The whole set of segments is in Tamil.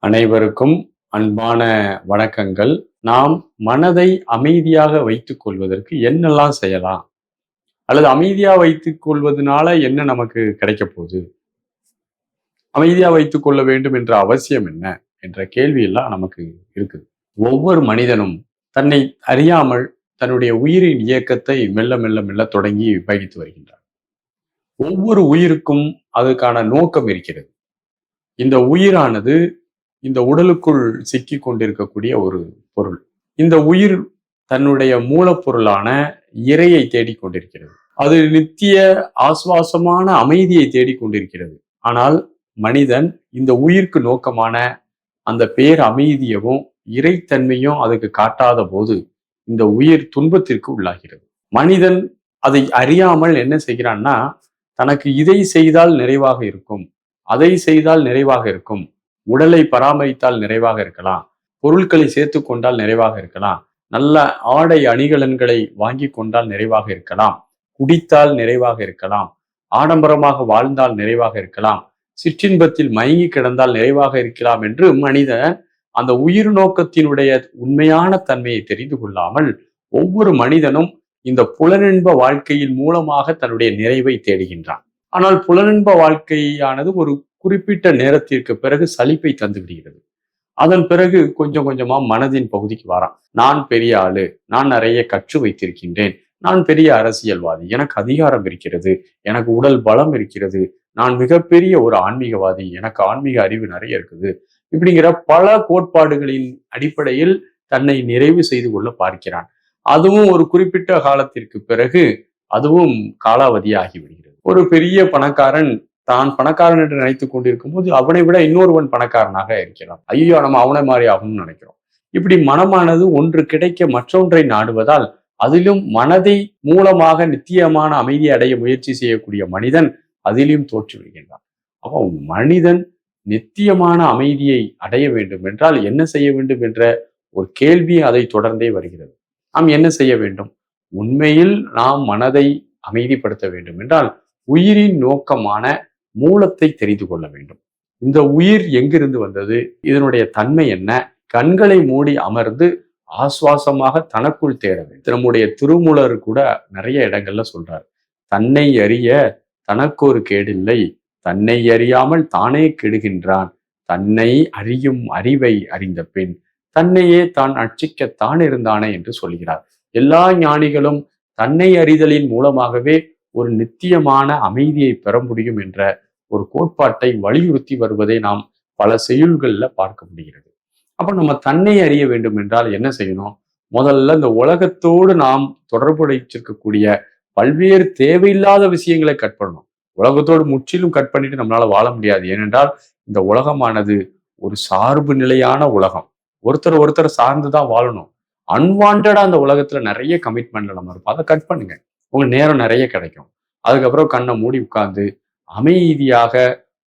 அனைவருக்கும் அன்பான வணக்கங்கள். நாம் மனதை அமைதியாக வைத்துக் கொள்வதற்கு என்னெல்லாம் செய்யலாம்? அல்லது அமைதியா வைத்துக் கொள்வதனால என்ன நமக்கு கிடைக்கப் போகுது? அமைதியா வைத்துக் கொள்ள வேண்டும் என்ற அவசியம் என்ன? என்ற கேள்வியெல்லாம் நமக்கு இருக்குது. ஒவ்வொரு மனிதனும் தன்னை அறியாமல் தன்னுடைய உயிரின் இயக்கத்தை மெல்ல மெல்ல மெல்ல தொடங்கி பயணித்து வருகின்றார். ஒவ்வொரு உயிருக்கும் அதுக்கான நோக்கம் இருக்கிறது. இந்த உயிரானது இந்த உடலுக்குள் சிக்கிக் கொண்டிருக்கக்கூடிய ஒரு பொருள். இந்த உயிர் தன்னுடைய மூலப்பொருளான இறையை தேடிக் கொண்டிருக்கிறது. அது நித்திய ஆசுவாசமான அமைதியை தேடிக் கொண்டிருக்கிறது. ஆனால் மனிதன் இந்த உயிருக்கு நோக்கமான அந்த பேர் அமைதியவும் இறைத்தன்மையும் அதுக்கு காட்டாத போது இந்த உயிர் துன்பத்திற்கு உள்ளாகிறது. மனிதன் அதை அறியாமல் என்ன செய்கிறான்னா, தனக்கு இதை செய்தால் நிறைவாக இருக்கும், அதை செய்தால் நிறைவாக இருக்கும், உடலை பராமரித்தால் நிறைவாக இருக்கலாம், பொருட்களை சேர்த்து கொண்டால் நிறைவாக இருக்கலாம், நல்ல ஆடை அணிகலன்களை வாங்கி கொண்டால் நிறைவாக இருக்கலாம், குடித்தால் நிறைவாக இருக்கலாம், ஆடம்பரமாக வாழ்ந்தால் நிறைவாக இருக்கலாம், சிற்றின்பத்தில் மயங்கி கிடந்தால் நிறைவாக இருக்கலாம் என்று மனிதன் அந்த உயிர் நோக்கத்தினுடைய உண்மையான தன்மையை தெரிந்து கொள்ளாமல் ஒவ்வொரு மனிதனும் இந்த புலனின்ப வாழ்க்கையின் மூலமாக தன்னுடைய நிறைவை தேடுகின்றான். ஆனால் புலனின்ப வாழ்க்கையானது ஒரு குறிப்பிட்ட நேரத்திற்கு பிறகு சலிப்பை தந்து விடுகிறது. அதன் பிறகு கொஞ்சம் கொஞ்சமா மனதின் பகுதிக்கு வரான். நான் பெரிய ஆளு, நான் நிறைய கற்று வைத்திருக்கின்றேன், நான் பெரிய அரசியல்வாதி, எனக்கு அதிகாரம் இருக்கிறது, எனக்கு உடல் பலம் இருக்கிறது, நான் மிகப்பெரிய ஒரு ஆன்மீகவாதி, எனக்கு ஆன்மீக அறிவு நிறைய இருக்குது, இப்படிங்கிற பல கோட்பாடுகளின் அடிப்படையில் தன்னை நிறைவு செய்து கொள்ள பார்க்கிறான். அதுவும் ஒரு குறிப்பிட்ட காலத்திற்கு பிறகு அதுவும் காலாவதியாகி விடுகிறது. ஒரு பெரிய பணக்காரன் தான் பணக்காரன் என்று நினைத்துக் கொண்டிருக்கும் போது அவனை விட இன்னொருவன் பணக்காரனாக இருக்கிறான். ஐயோ, நம்ம அவனை மாதிரி ஆகும்னு நினைக்கிறோம். இப்படி மனமானது ஒன்று கிடைக்க மற்றொன்றை நாடுவதால் அதிலும் மனதை மூலமாக நித்தியமான அமைதியை அடைய முயற்சி செய்யக்கூடிய மனிதன் அதிலும் தோற்று விடுகின்றான். அப்போ மனிதன் நித்தியமான அமைதியை அடைய வேண்டும் என்றால் என்ன செய்ய வேண்டும் என்ற ஒரு கேள்வி அதை தொடர்ந்தே வருகிறது. நாம் என்ன செய்ய வேண்டும்? உண்மையில் நாம் மனதை அமைதிப்படுத்த வேண்டும் என்றால் உயிரின் நோக்கமான மூலத்தை தெரிந்து கொள்ள வேண்டும். இந்த உயிர் எங்கிருந்து வந்தது? இதனுடைய தன்மை என்ன? கண்களை மூடி அமர்ந்து ஆசுவாசமாக தனக்குள் தேட வேண்டும். நம்முடைய திருமூலர் கூட நிறைய இடங்கள்ல சொல்றார். தன்னை அறிய தனக்கு ஒரு கேடில்லை, தன்னை அறியாமல் தானே கெடுகின்றான், தன்னை அறியும் அறிவை அறிந்த பின் தன்னையே தான் அர்ச்சிக்கத்தான் இருந்தானே என்று சொல்கிறார். எல்லா ஞானிகளும் தன்னை அறிதலின் மூலமாகவே ஒரு நித்தியமான அமைதியை பெற முடியும் என்ற ஒரு கோட்பாட்டை வலியுறுத்தி வருவதை நாம் பல செய்யுள்கள்ல பார்க்க முடிகிறது. அப்ப நம்ம தன்னை அறிய வேண்டும் என்றால் என்ன செய்யணும்? முதல்ல இந்த உலகத்தோடு நாம் தொடர்புடைச்சிருக்கக்கூடிய பல்வேறு தேவையில்லாத விஷயங்களை கட் பண்ணணும். உலகத்தோடு முற்றிலும் கட் பண்ணிட்டு நம்மளால வாழ முடியாது. ஏனென்றால் இந்த உலகமானது ஒரு சார்பு நிலையான உலகம். ஒருத்தர் சார்ந்துதான் வாழணும். அன்வான்டா அந்த உலகத்துல நிறைய கமிட்மெண்ட்ல நம்ம இருப்போம். அதை கட் பண்ணுங்க. உங்க நேரம் நிறைய கிடைக்கும். அதுக்கப்புறம் கண்ணை மூடி உட்கார்ந்து அமைதியாக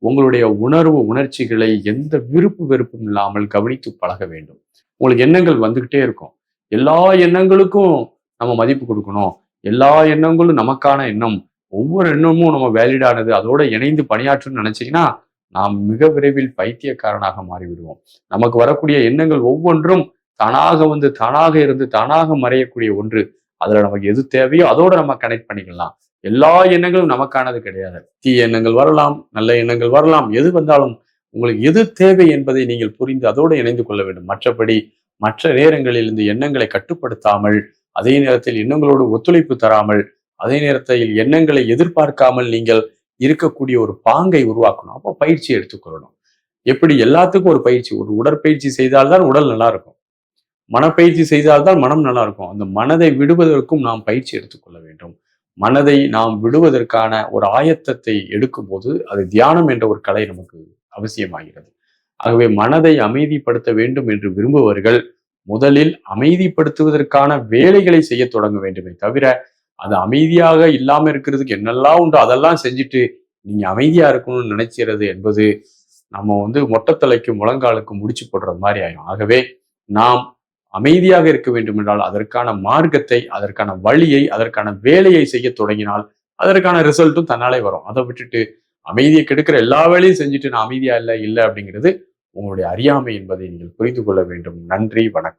உங்களுடைய உணர்வு உணர்ச்சிகளை எந்த விருப்பு வெறுப்பும் இல்லாமல் கவனித்து பழக வேண்டும். உங்களுக்கு எண்ணங்கள் வந்துகிட்டே இருக்கும். எல்லா எண்ணங்களுக்கும் நம்ம மதிப்பு கொடுக்கணும். எல்லா எண்ணங்களும் நமக்கான எண்ணம். ஒவ்வொரு எண்ணமும் நம்ம வேலிடானது, அதோட இணைந்து பணியாற்றணும்னு நினைச்சீங்கன்னா நாம் மிக விரைவில் பைத்தியக்காரனாக மாறிவிடுவோம். நமக்கு வரக்கூடிய எண்ணங்கள் ஒவ்வொன்றும் தானாக வந்து தானாக இருந்து தானாக மறையக்கூடிய ஒன்று. அதுல நமக்கு எது தேவையோ அதோட நம்ம கனெக்ட் பண்ணிக்கலாம். எல்லா எண்ணங்களும் நமக்கானது கிடையாது. தீய எண்ணங்கள் வரலாம், நல்ல எண்ணங்கள் வரலாம். எது வந்தாலும் உங்களுக்கு எது தேவை என்பதை நீங்கள் புரிந்து அதோடு இணைந்து கொள்ள வேண்டும். மற்றபடி மற்ற நேரங்களில் இந்த எண்ணங்களை கட்டுப்படுத்தாமல், அதே நேரத்தில் எண்ணங்களோடு ஒத்துழைப்பு தராமல், அதே நேரத்தில் எண்ணங்களை எதிர்பார்க்காமல் நீங்கள் இருக்கக்கூடிய ஒரு பாங்கை உருவாக்கணும். அப்போ பயிற்சி எடுத்துக்கொள்ளணும். எப்படி எல்லாத்துக்கும் ஒரு பயிற்சி, ஒரு உடற்பயிற்சி செய்தால்தான் உடல் நல்லா இருக்கும், மனப்பயிற்சி செய்தால்தான் மனம் நல்லா இருக்கும். அந்த மனதை விடுவதற்கும் நாம் பயிற்சி எடுத்துக்கொள்ள வேண்டும். மனதை நாம் விடுவதற்கான ஒரு ஆயத்தத்தை எடுக்கும் போது அது தியானம் என்ற ஒரு கலை நமக்கு அவசியமாகிறது. ஆகவே மனதை அமைதிப்படுத்த வேண்டும் என்று விரும்புபவர்கள் முதலில் அமைதிப்படுத்துவதற்கான வேலைகளை செய்ய தொடங்க வேண்டுமே தவிர, அது அமைதியாக இல்லாம இருக்கிறதுக்கு என்னெல்லாம் உண்டோ அதெல்லாம் செஞ்சுட்டு நீங்க அமைதியா இருக்கணும்னு நினைக்கிறது என்பது நம்ம மொட்டத்தலைக்கும் முழங்காலுக்கும் முடிச்சு போடுறது மாதிரி ஆயிடும். ஆகவே நாம் அமைதியாக இருக்க வேண்டும் என்றால் அதற்கான மார்க்கத்தை, அதற்கான வழியை, அதற்கான வேலையை செய்ய தொடங்கினால் அதற்கான ரிசல்ட்டும் தன்னாலே வரும். அதை விட்டுட்டு அமைதியை கெடுக்கிற எல்லா வேலையும் செஞ்சுட்டு நான் அமைதியா இல்லை அப்படிங்கிறது உங்களுடைய அறியாமை என்பதை நீங்கள் புரிந்து கொள்ள வேண்டும். நன்றி, வணக்கம்.